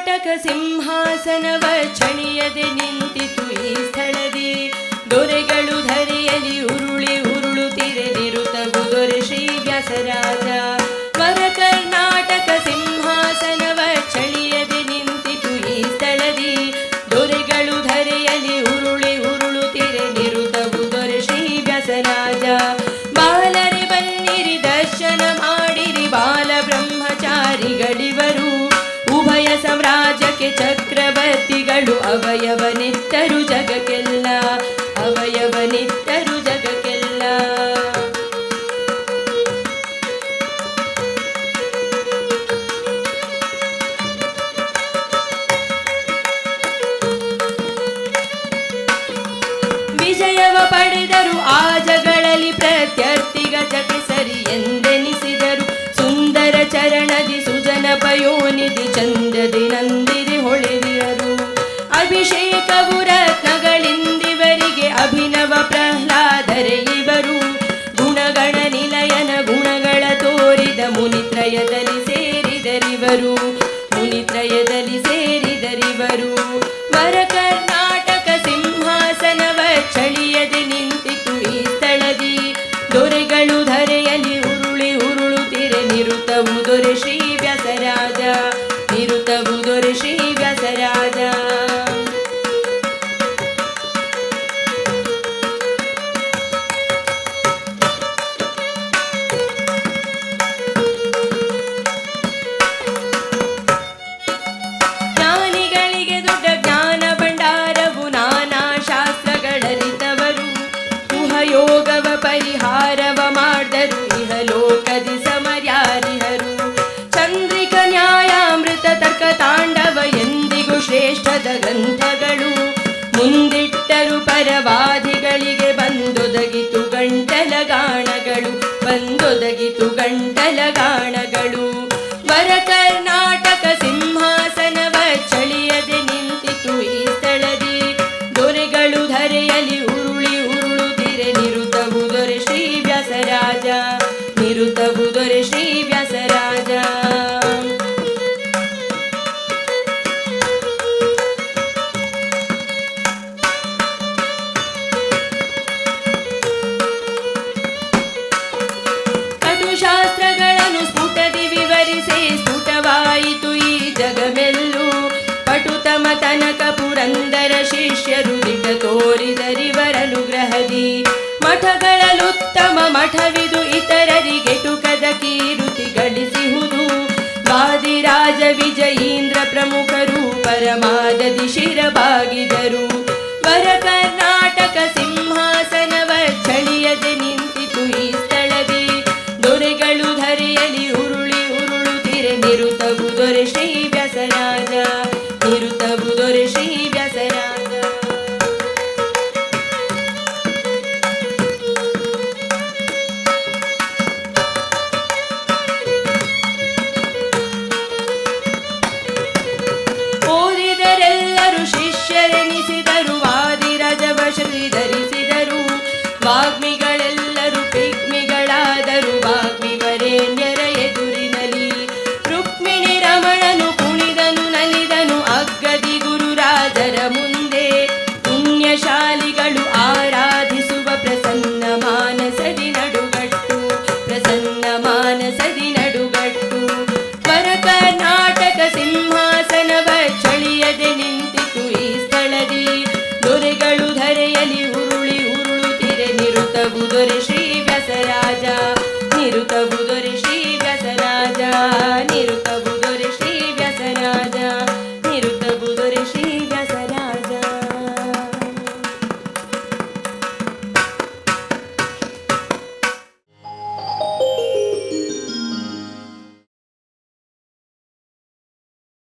ಕರ್ನಾಟಕ ಸಿಂಹಾಸನವ ಚಳಿಯದೆ ನಿಂತಿತು ಈ ಸ್ಥಳದಿ. ದೊರೆಗಳು ಧರೆಯಲಿ ಉರುಳಿ ಉರುಳುತ್ತಿರದಿರುತ್ತವು ದೊರೆ ಶ್ರೀ ವ್ಯಾಸರಾಜ. ವರ ಕರ್ನಾಟಕ ಸಿಂಹಾಸನವ ಚಳಿಯದೆ ನಿಂತಿತು ಈ ಸ್ಥಳದಿ. ದೊರೆಗಳು ಧರೆಯಲಿ ಉರುಳಿ ಉರುಳುತ್ತಿರದಿರುತ್ತವು ದೊರೆ ಶ್ರೀ ವ್ಯಾಸರಾಜ. ಬಾಲರಿ ಬನ್ನಿರಿ ದರ್ಶನ ಮಾಡಿರಿ ಬಾಲ ಬ್ರಹ್ಮಚಾರಿಗಳಿವರು. ಉಭಯ ಸಾಮ್ರಾಜ್ಯಕ್ಕೆ ಚಕ್ರವರ್ತಿಗಳು ಅವಯವನಿತ್ತರು ಜಗಕ್ಕೆಲ್ಲ, ಅವಯವನಿತ್ತರು ಜಗಕ್ಕೆಲ್ಲ. ವಿಜಯವ ಪಡೆದರು ಆ ಜಗಳಲ್ಲಿ ಪ್ರತ್ಯರ್ಥಿಗ ಜಗೆ ಸರಿ ಎಂದೆನಿಸಿದರು. ಸುಂದರ ಚರಣದಿ ಸುಜನ ಪಯೋನಿಧಿ ಚಂದದಿ ನಂದಿರಿ ಹೊಳೆದಿರರು. ಅಭಿಷೇಕವು ರತ್ನಗಳಿಂದಿವರಿಗೆ ಅಭಿನವ ಪ್ರಹ್ಲಾದರೆ ಇವರು. ಗುಣಗಣ ನಿಲಯನ ಗುಣಗಳ ತೋರಿದ ಮುನಿತ್ರಯದಲ್ಲಿ ಸೇರಿದರಿವರು, ಮುನಿತ್ರಯದಲ್ಲಿ ಸೇರಿದರಿವರು. ವರ ಕರ್ನಾಟಕ ಸಿಂಹಾಸನವ ಚಳಿಯದೆ ನಿಂತಿತು ಈ ಸ್ಥಳದಿ. ದೊರೆಗಳು ಧರೆಯಲಿ ಉರುಳಿ ಉರುಳುತ್ತಿರೆ ನಿರುತವು ದೊರೆ ಶ್ರೀ ವ್ಯಾಸರಾಜ, ನಿರುತವು ದೊರೆ ಶ್ರೀ ವ್ಯಾಸರಾಜ. ಜ್ಞಾನಿಗಳಿಗೆ ದೊಡ್ಡ ಜ್ಞಾನ ಭಂಡಾರವು ನಾನಾ ಶಾಸ್ತ್ರಗಳರಿತವರು. ಉಹಯೋಗವ ಪರಿಹಾರವ ಮಾಡಿದರು ಇಹಲೋಕದಿ ಸಮರ್ಯಾರಿಹರು. ಚಂದ್ರಿಕ ನ್ಯಾಯಾಮೃತ ತರ್ಕ ತಾಂಡವ ಎಂದಿಗೂ ಶ್ರೇಷ್ಠದ ಗ್ರಂಥಗಳು. ಮುಂದಿಟ್ಟರು ಪರವಾದಿಗಳಿಗೆ ಬಂದೊದಗಿತು ಗಂಟಲ ಗಾಣಗಳು, ಬಂದೊದಗಿತು ಗಂಟಲ ಗಾಣಗಳು. ವರ ಕರ್ನಾಟಕ ಸಿಂಹಾಸನವ ಚಳಿಯದೆ ನಿಂತಿತು ಈ ಸ್ಥಳದಿ. ದೊರೆಗಳು ಧರೆಯಲಿ ಉರುಳಿ ಉರುಳುತ್ತಿರೆ ನಿರುತವು ದೊರೆ ಶ್ರೀ ವ್ಯಾಸರಾಜ, ನಿರುತವು ದೊರೆ ಶ್ರೀ ವ್ಯಾಸರಾಜ. ಕಟುಶಾಸ್ತ್ರಗಳನ್ನು ಸ್ಫುಟದಿ ವಿವರಿಸಿ ಸ್ಫುಟವಾಯಿತು ಈ ಜಗವೆಲ್ಲೂ. ಪಟುತಮ ತನಕ ಪುರಂದರ ಶಿಷ್ಯರು ದಿಟ ತೋರಿದರಿವರನುಗ್ರಹದಿ. ಮಠಗಳಲ್ಲುತ್ತಮ ಮಠವಿದು ಇತರರಿಗೆಟುಕದ ಕೀರುತಿ ಗಳಿಸಿಹುದು. ವಾದಿರಾಜ ವಿಜಯೀಂದ್ರ ಪ್ರಮುಖರು ಪರಮಾದದಿ ಶಿರಬಾಗಿದರು. ವರ